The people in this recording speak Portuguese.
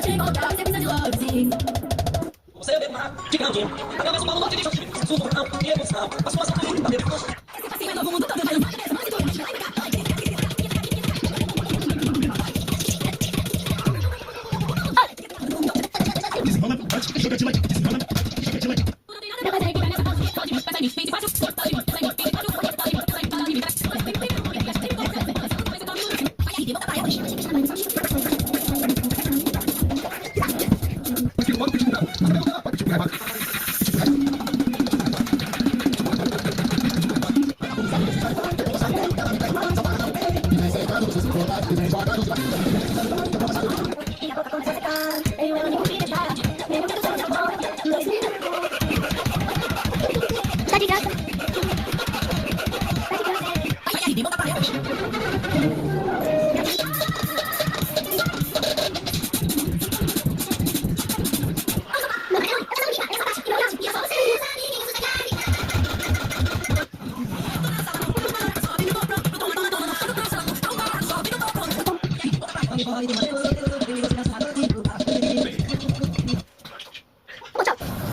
te encontrar, você precisa de lovezinho. Você é mar, de grandinho. Através do balão, te deixa firme. Suportão e emoção. A sua saúde, a minha emoção. Assim é novo mundo todo, mas não vai mais tudo. Vai ficar. Tá de graça. Pode